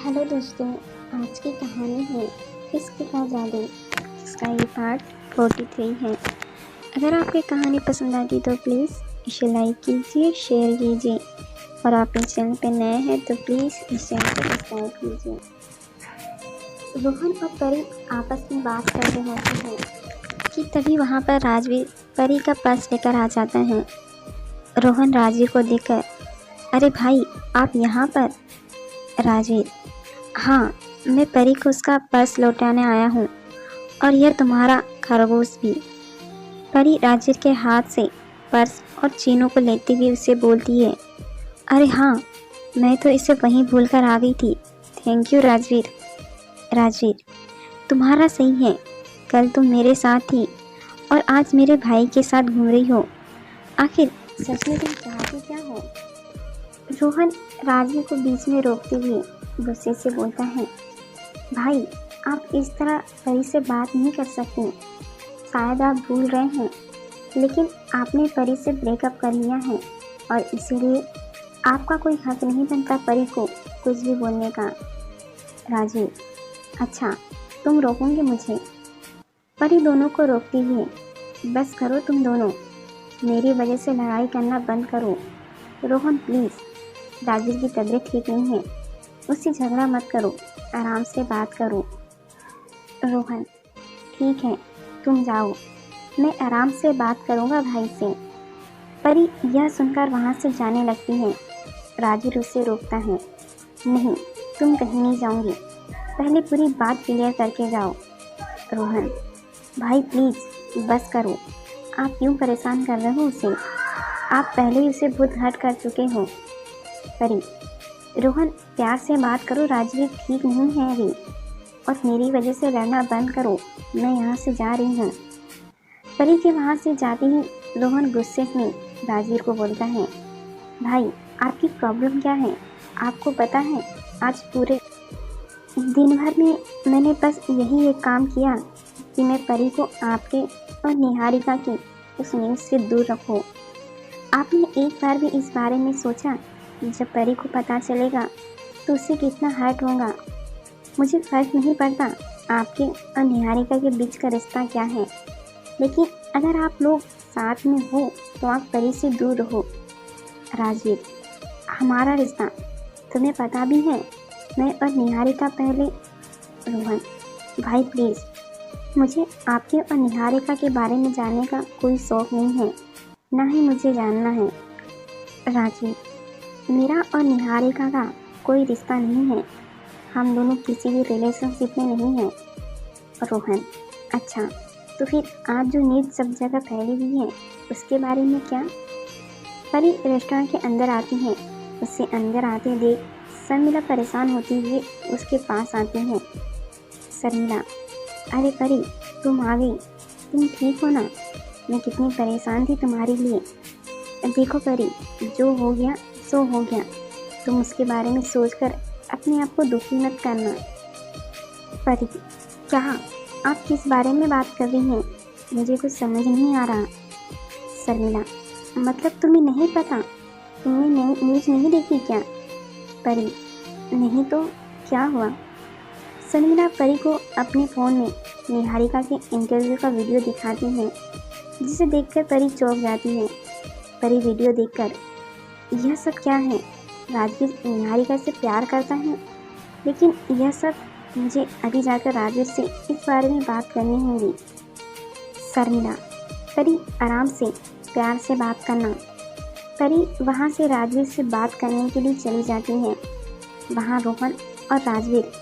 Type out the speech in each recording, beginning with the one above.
Hello दोस्तों, आज की कहानी है इश्क का जादू, जिसका ये पार्ट 43 है। अगर आपको कहानी पसंद आती तो प्लीज़ इसे लाइक कीजिए, शेयर कीजिए और आप इस चैनल पर नए हैं तो प्लीज़ इस चैनल को सब्सक्राइब कीजिए। रोहन और परी आपस में बात कर रहे होते हैं कि तभी वहाँ पर राजवीर परी का पर्स लेकर आ जाता है। रोहन राजवीर को देखकर, अरे भाई आप यहाँ पर? राजवीर, हाँ, मैं परी को उसका पर्स लौटाने आया हूँ और यह तुम्हारा खरगोश भी। परी राजवीर के हाथ से पर्स और चीनों को लेते हुए उसे बोलती है, अरे हाँ, मैं तो इसे वहीं भूलकर आ गई थी। Thank you Rajveer. राजवीर, तुम्हारा सही है, कल तुम मेरे साथ थी और आज मेरे भाई के साथ घूम रही हो। आखिर सच में तुम चाहती क्या हो? रोहन राजवीर को बीच में रोकते हुए गुस्से से बोलता है, भाई आप इस तरह परी से बात नहीं कर सकते। शायद आप भूल रहे हैं, लेकिन आपने परी से ब्रेकअप कर लिया है और इसीलिए आपका कोई हक नहीं बनता परी को कुछ भी बोलने का। राजवीर, अच्छा तुम रोकोगे मुझे? परी दोनों को रोकती हुए, बस करो तुम दोनों, मेरी वजह से लड़ाई करना बंद करो। रोहन प्लीज़, राजवीर की तबीयत ठीक नहीं है, उससे झगड़ा मत करो, आराम से बात करो। रोहन, ठीक है तुम जाओ, मैं आराम से बात करूँगा भाई से। परी यह सुनकर वहाँ से जाने लगती है। राजवीर उसे रोकता है, नहीं तुम कहीं नहीं जाओगी, पहले पूरी बात क्लियर करके जाओ। रोहन, भाई प्लीज़ बस करो, आप क्यों परेशान कर रहे हो उसे? आप पहले ही उसे बहुत हर्ट कर चुके हो। परी, रोहन प्यार से बात करो, राजवीर ठीक नहीं है अभी और मेरी वजह से लड़ना बंद करो, मैं यहाँ से जा रही हूँ। परी के वहाँ से जाते ही रोहन गुस्से में राजवीर को बोलता है, भाई आपकी प्रॉब्लम क्या है? आपको पता है आज पूरे दिन भर में मैंने बस यही एक काम किया कि मैं परी को आपके और निहारिका की उस न्यूज़ से दूर रखूँ। आपने एक बार भी इस बारे में सोचा जब परी को पता चलेगा तो उसे कितना हर्ट होगा? मुझे फर्क नहीं पड़ता आपके और निहारिका के बीच का रिश्ता क्या है, लेकिन अगर आप लोग साथ में हो तो आप परी से दूर रहो। राजवीर, हमारा रिश्ता तुम्हें पता भी है, मैं और निहारिका पहले। रोहन, भाई प्लीज़, मुझे आपके और निहारिका के बारे में जानने का कोई शौक़ नहीं है, ना ही मुझे जानना है। राजवीर, मेरा और निहारिका का कोई रिश्ता नहीं है, हम दोनों किसी भी रिलेशनशिप में नहीं हैं। रोहन, अच्छा तो फिर आज जो न्यूज़ सब जगह फैली हुई है उसके बारे में क्या? परी रेस्टोरेंट के अंदर आती है, उससे अंदर आते देख शर्मिला परेशान होती हुई उसके पास आती है। शर्मिला, अरे परी तुम आ गई, तुम ठीक हो ना? मैं कितनी परेशान थी तुम्हारे लिए। देखो परी, जो हो गया सो हो गया, तुम उसके बारे में सोचकर अपने आप को दुखी मत करना। परी, क्या आप किस बारे में बात कर रही हैं? मुझे कुछ समझ नहीं आ रहा। शर्मिला, मतलब तुम्हें नहीं पता? तुमने न्यूज़ नहीं देखी क्या? परी, नहीं तो क्या हुआ? शर्मिला परी को अपने फ़ोन में निहारिका के इंटरव्यू का वीडियो दिखाती है, जिसे देखकर परी चौंक जाती है। परी वीडियो देखकर, यह सब क्या है? राजवीर निहारिका से प्यार करता है, लेकिन यह सब मुझे अभी जाकर राजवीर से इस बारे में बात करनी होगी। शर्मिला, परी आराम से प्यार से बात करना। परी वहाँ से राजवीर से बात करने के लिए चली जाती है। वहाँ रोहन और राजवीर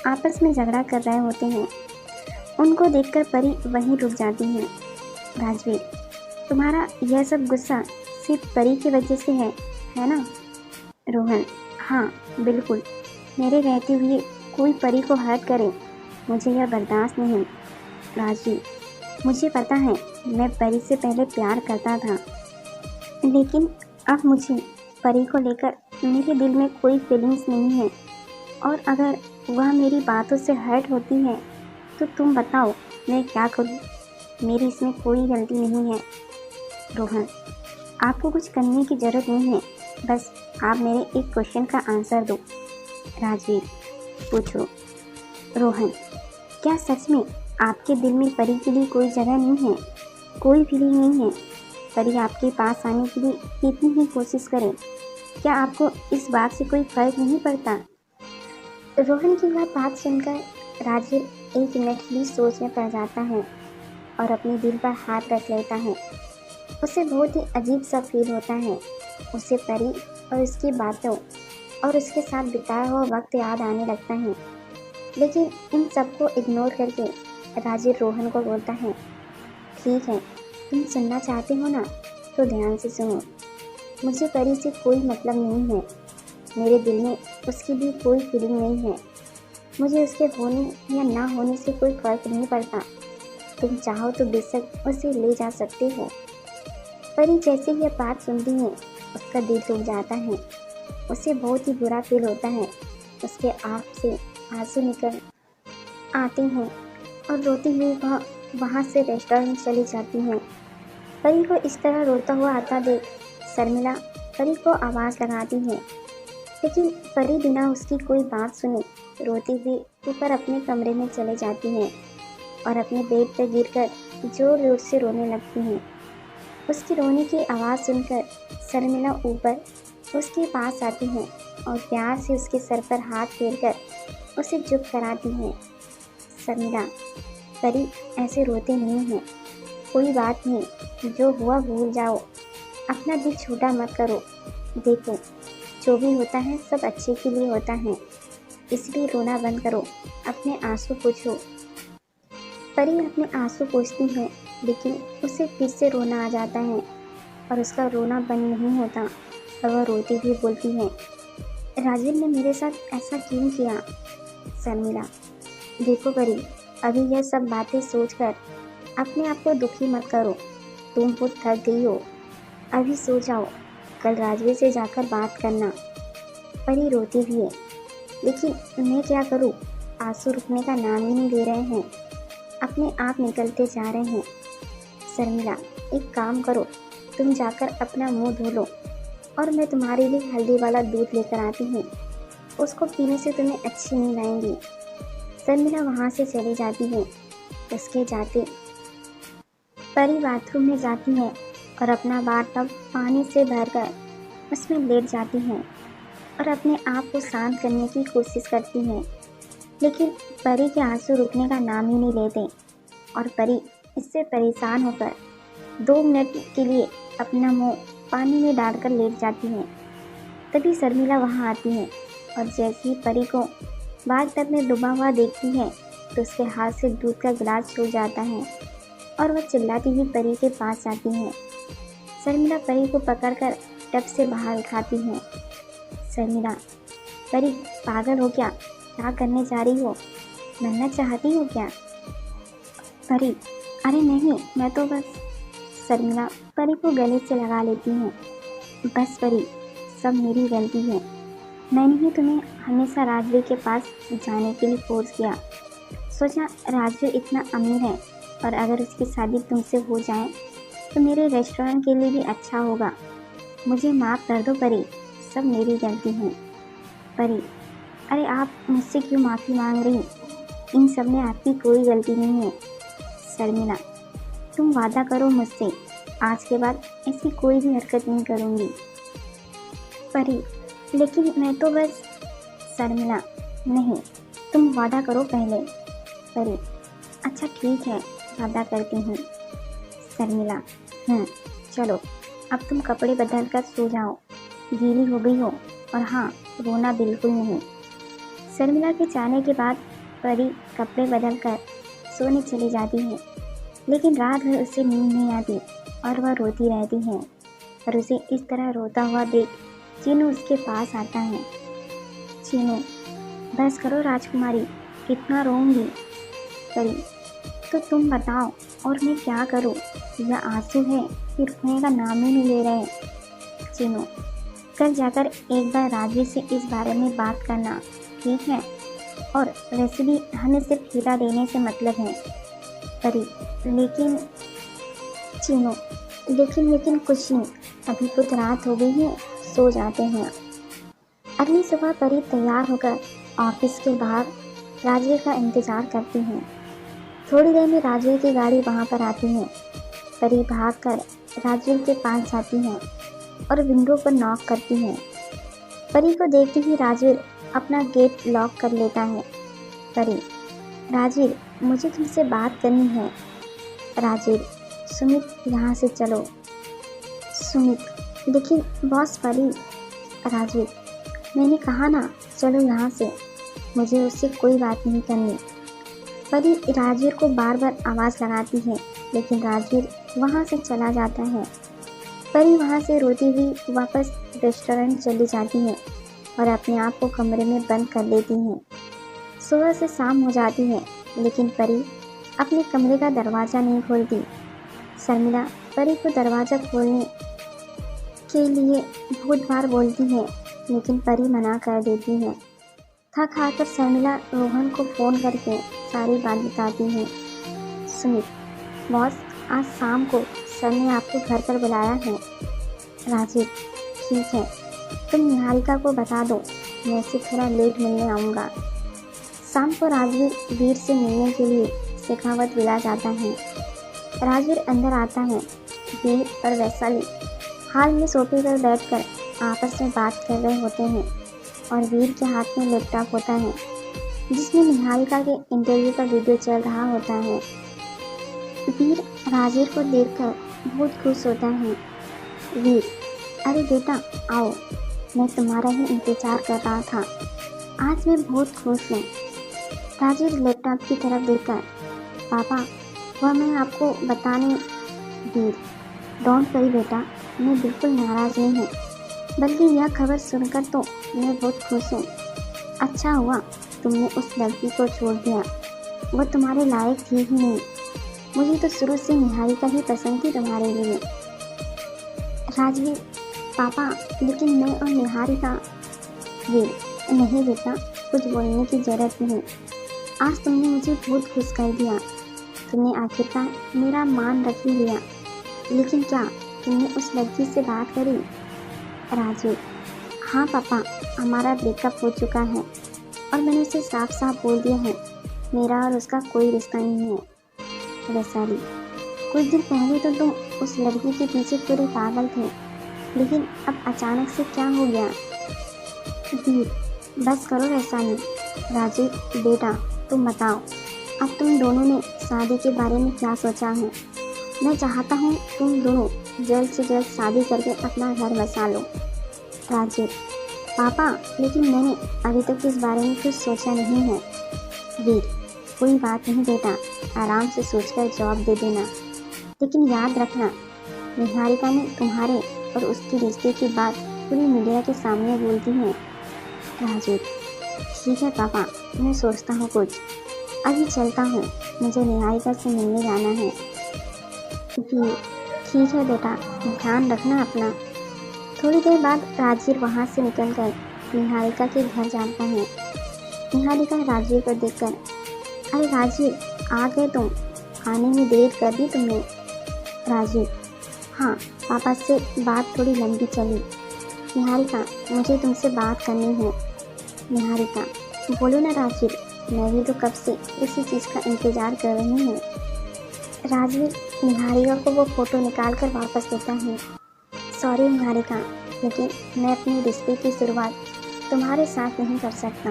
आपस में झगड़ा कर रहे होते हैं। उनको देखकर परी वहीं रुक जाती है। राजवीर, तुम्हारा यह सब गुस्सा सिर्फ परी की वजह से है ना? रोहन, हाँ बिल्कुल, मेरे रहते हुए कोई परी को हर्ट करे, मुझे यह बर्दाश्त नहीं। राजवीर, मुझे पता है मैं परी से पहले प्यार करता था, लेकिन अब मुझे परी को लेकर मेरे दिल में कोई फीलिंग्स नहीं है और अगर वह मेरी बातों से हर्ट होती है तो तुम बताओ मैं क्या करूँ? मेरी इसमें कोई गलती नहीं है। रोहन, आपको कुछ करने की ज़रूरत नहीं है, बस आप मेरे एक क्वेश्चन का आंसर दो। राजवीर, पूछो। रोहन, क्या सच में आपके दिल में परी के लिए कोई जगह नहीं है, कोई फीलिंग नहीं है? परी आपके पास आने के लिए कितनी ही कोशिश करे, क्या आपको इस बात से कोई फर्क नहीं पड़ता? रोहन की वह बात सुनकर राजवीर एक मिनट की सोच में पड़ जाता है और अपने दिल पर हाथ रख लेता है। उसे बहुत ही अजीब सा फील होता है। उसे परी और उसकी बातों और उसके साथ बिताया हुआ वक्त याद आने लगता है। लेकिन इन सबको इग्नोर करके राजवीर रोहन को बोलता है, ठीक है, तुम सुनना चाहते हो ना, तो ध्यान से सुनो। मुझे परी से कोई मतलब नहीं है। मेरे दिल में उसके लिए कोई फीलिंग नहीं है। मुझे उसके होने या ना होने से कोई फर्क नहीं पड़ता। तुम चाहो तो बेशक उसे ले जा सकते हो। परी जैसे ही यह बात सुनती है, उसका दिल टूट जाता है। उसे बहुत ही बुरा फील होता है। उसके आँख से आंसू निकल आते हैं और रोती हुई वह वहाँ से रेस्टोरेंट चली जाती है। परी को इस तरह रोता हुआ आता देख शर्मिला परी को आवाज़ लगाती है, लेकिन परी बिना उसकी कोई बात सुने रोती हुई ऊपर अपने कमरे में चले जाती है और अपने बेड पर गिरकर जोर जोर से रोने लगती है। उसकी रोने की आवाज़ सुनकर शर्मिला ऊपर उसके पास आती है और प्यार से उसके सर पर हाथ फेरकर उसे चुप कराती है। शर्मिला, परी ऐसे रोते नहीं हैं। कोई बात नहीं, जो हुआ भूल जाओ। अपना दिल छोटा मत करो। देखो, जो भी होता है सब अच्छे के लिए होता है, इसलिए रोना बंद करो, अपने आंसू पोंछो। परी अपने आंसू पोंछती है, लेकिन उसे फिर से रोना आ जाता है और उसका रोना बंद नहीं होता और वह रोती हुई बोलती है, राजवीर ने मेरे साथ ऐसा क्यों किया? शर्मिला, देखो परी, अभी यह सब बातें सोचकर अपने आप को दुखी मत करो। तुम खुद थक गई हो, अभी सो जाओ, कल राजवीर से जाकर बात करना। परी रोती भी है, लेकिन मैं क्या करूं? आंसू रुकने का नाम ही नहीं ले रहे हैं, अपने आप निकलते जा रहे हैं। शर्मिला, एक काम करो, तुम जाकर अपना मुंह धो लो और मैं तुम्हारे लिए हल्दी वाला दूध लेकर आती हूँ। उसको पीने से तुम्हें अच्छी नींद आएंगी। शर्मिला वहाँ से चली जाती है। उसके जाते परी बाथरूम में जाती है और अपना बाथटब पानी से भरकर उसमें लेट जाती है और अपने आप को शांत करने की कोशिश करती है, लेकिन परी के आंसू रुकने का नाम ही नहीं लेते और परी इससे परेशान होकर 2 मिनट के लिए अपना मुंह पानी में डालकर लेट जाती है। तभी शर्मिला वहाँ आती है और जैसे ही परी को बाथटब में डूबा हुआ देखती है तो उसके हाथ से दूध का गिलास छूट जाता है और वह चिल्लाती हुई परी के पास जाती है। शर्मिला परी को पकड़कर टब से बाहर उठाती है। शर्मिला, परी पागल हो क्या? क्या करने जा रही हो? मरना चाहती हो क्या? परी, अरे नहीं, मैं तो बस। शर्मिला परी को गले से लगा लेती है। बस परी, सब मेरी गलती है। मैंने ही तुम्हें हमेशा राजवीर के पास जाने के लिए फोर्स किया। सोचा राजवीर इतना अमीर है और अगर उसकी शादी तुमसे हो जाए तो मेरे रेस्टोरेंट के लिए भी अच्छा होगा। मुझे माफ़ कर दो परी, सब मेरी गलती है। परी, अरे आप मुझसे क्यों माफ़ी मांग रही? इन सब में आपकी कोई गलती नहीं है। शर्मिला, तुम वादा करो मुझसे, आज के बाद ऐसी कोई भी हरकत नहीं करूँगी। परी, लेकिन मैं तो बस। शर्मिला, नहीं, तुम वादा करो पहले। परी, अच्छा ठीक है, वादा करती हूँ। शर्मिला, चलो अब तुम कपड़े बदल कर सो जाओ, गीली हो गई हो, और हाँ, रोना बिल्कुल नहीं। शर्मिला के जाने के बाद परी कपड़े बदल कर सोने चली जाती है, लेकिन रात भर उसे नींद नहीं आती और वह रोती रहती है और उसे इस तरह रोता हुआ देख चीनू उसके पास आता है। चीनू, बस करो राजकुमारी, कितना रोऊंगी? परी, तो तुम बताओ और मैं क्या करूं? यह आंसू है कि रुकने का नाम ही नहीं ले रहे। चीनू, कल जाकर एक बार राजवीर से इस बारे में बात करना, ठीक है? और वैसे भी हमें सिर्फ हीरा देने से मतलब है। परी, लेकिन चीनू, लेकिन कुछ नहीं, अभी तो रात हो गई है, सो जाते हैं। अगली सुबह परी तैयार होकर ऑफिस के बाहर राजवीर का इंतजार करती हैं। थोड़ी देर में राजवीर की गाड़ी वहां पर आती है। परी भागकर राजवीर के पास जाती है और विंडो पर नॉक करती है। परी को देखते ही राजवीर अपना गेट लॉक कर लेता है। परी, राजवीर, मुझे तुमसे बात करनी है। राजवीर, सुमित, यहाँ से चलो। सुमित, लेकिन बॉस। परी, राजवीर, मैंने कहा ना, चलो यहाँ से, मुझे उससे कोई बात नहीं करनी। परी राजवीर को बार बार आवाज़ लगाती है, लेकिन राजवीर वहाँ से चला जाता है। परी वहाँ से रोती हुई वापस रेस्टोरेंट चली जाती है और अपने आप को कमरे में बंद कर लेती है। सुबह से शाम हो जाती है, लेकिन परी अपने कमरे का दरवाज़ा नहीं खोलती। शर्मिला परी को दरवाज़ा खोलने के लिए बहुत बार बोलती है, लेकिन परी मना कर देती है। थक हार शर्मिला रोहन को फ़ोन करके सारी बात बताती है। सुमित, बॉस, आज शाम को सर ने आपको घर पर बुलाया है। राजीव, ठीक है, तुम निहारिका को बता दो, मैं उसे थोड़ा लेट मिलने आऊँगा। शाम को राजवीर वीर से मिलने के लिए शेखावत विला जाता है। राजवीर अंदर आता है। वीर और वैशाली हाल में सोफे पर बैठकर आपस में बात कर रहे होते हैं और वीर के हाथ में लैपटॉप होता है जिसमें निहारिका के इंटरव्यू का वीडियो चल रहा होता है। वीर राजवीर को देखकर बहुत खुश होता है। वीर, अरे बेटा आओ, मैं तुम्हारा ही इंतजार कर रहा था, आज मैं बहुत खुश हूँ। राजवीर लैपटॉप की तरफ देखकर, पापा, वह मैं आपको बताने। वीर, डोंट वरी बेटा, मैं बिल्कुल नाराज़ नहीं हूँ, बल्कि यह खबर सुनकर तो मैं बहुत खुश हूँ। अच्छा हुआ तुमने उस लड़की को छोड़ दिया, वह तुम्हारे लायक थी ही नहीं। मुझे तो शुरू से निहारिका ही पसंद थी तुम्हारे लिए। राजवीर, पापा, लेकिन मैं और निहारिका। वीर, नहीं बेटा, कुछ बोलने की ज़रूरत नहीं, आज तुमने मुझे बहुत खुश कर दिया। तुमने आखिरकार मेरा मान रख ही लिया, लेकिन क्या तुमने उस लड़की से बात करी? राजवीर, हाँ पापा, हमारा ब्रेकअप हो चुका है और मैंने उसे साफ साफ बोल दिया है, मेरा और उसका कोई रिश्ता नहीं है। वैशाली, कुछ दिन पहले तो तुम उस लड़की के पीछे पूरे पागल थे, लेकिन अब अचानक से क्या हो गया? वीर, बस करो वैशाली। राजीव, बेटा तुम बताओ, अब तुम दोनों ने शादी के बारे में क्या सोचा है? मैं चाहता हूँ तुम दोनों जल्द से जल्द शादी करके अपना घर बसा लो। राजीव, पापा, लेकिन मैंने अभी तक इस बारे में कुछ सोचा नहीं है। वीर, कोई बात नहीं बेटा, आराम से सोचकर जवाब दे देना, लेकिन याद रखना, निहारिका ने तुम्हारे और उसके रिश्ते की बात पूरी मीडिया के सामने बोलती है। राजीव, ठीक है पापा, मैं सोचता हूँ कुछ, अभी चलता हूँ, मुझे निहारिका से मिलने जाना है। वीर, ठीक है बेटा, ध्यान रखना अपना। थोड़ी देर बाद राजवीर वहाँ से निकल कर निहारिका के घर जाता है। निहारिका राजवीर को देखकर, अरे राजवीर, आ गए तुम, आने में देर कर दी तुमने। राजवीर, हाँ, पापा से बात थोड़ी लंबी चली। निहारिका, मुझे तुमसे बात करनी है। निहारिका, बोलो ना राजवीर, मैं भी तो कब से इसी चीज़ का इंतज़ार कर रही हूँ। राजवीर निहारिका को वो फ़ोटो निकाल कर वापस देता है। सॉरी निहारिका, लेकिन मैं अपने रिश्ते की शुरुआत तुम्हारे साथ नहीं कर सकता।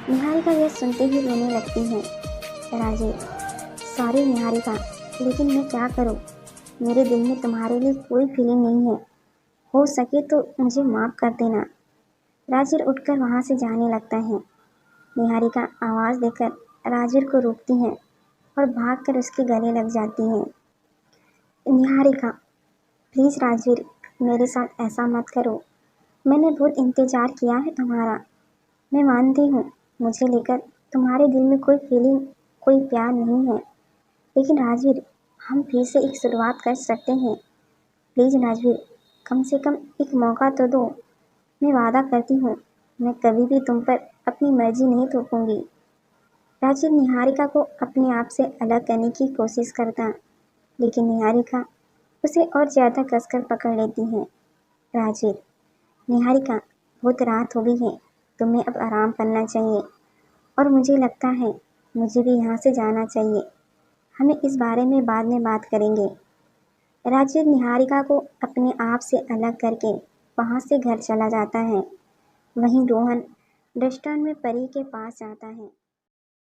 निहारिका यह सुनते ही रोने लगती है। राजीव, सॉरी निहारिका, लेकिन मैं क्या करूं? मेरे दिल में तुम्हारे लिए कोई फीलिंग नहीं है, हो सके तो मुझे माफ़ कर देना। राजीव उठकर वहाँ से जाने लगता है। निहारिका आवाज़ देकर राजीव को रोकती है और भागकर उसके गले लग जाती है। निहारिका, प्लीज़ राजवीर, मेरे साथ ऐसा मत करो, मैंने बहुत इंतज़ार किया है तुम्हारा। मैं मानती हूँ मुझे लेकर तुम्हारे दिल में कोई फीलिंग, कोई प्यार नहीं है, लेकिन राजवीर, हम फिर से एक शुरुआत कर सकते हैं। प्लीज़ राजवीर, कम से कम एक मौका तो दो। मैं वादा करती हूँ, मैं कभी भी तुम पर अपनी मर्जी नहीं थोपूंगी। राजीव निहारिका को अपने आप से अलग करने की कोशिश करता, लेकिन निहारिका उसे और ज़्यादा कसकर पकड़ लेती है। राजीव, निहारिका, बहुत रात हो गई है, तुम्हें अब आराम करना चाहिए और मुझे लगता है मुझे भी यहाँ से जाना चाहिए। हमें इस बारे में बाद में बात करेंगे। राजीव निहारिका को अपने आप से अलग करके वहाँ से घर चला जाता है। वहीं रोहन रेस्टोरेंट में परी के पास जाता है।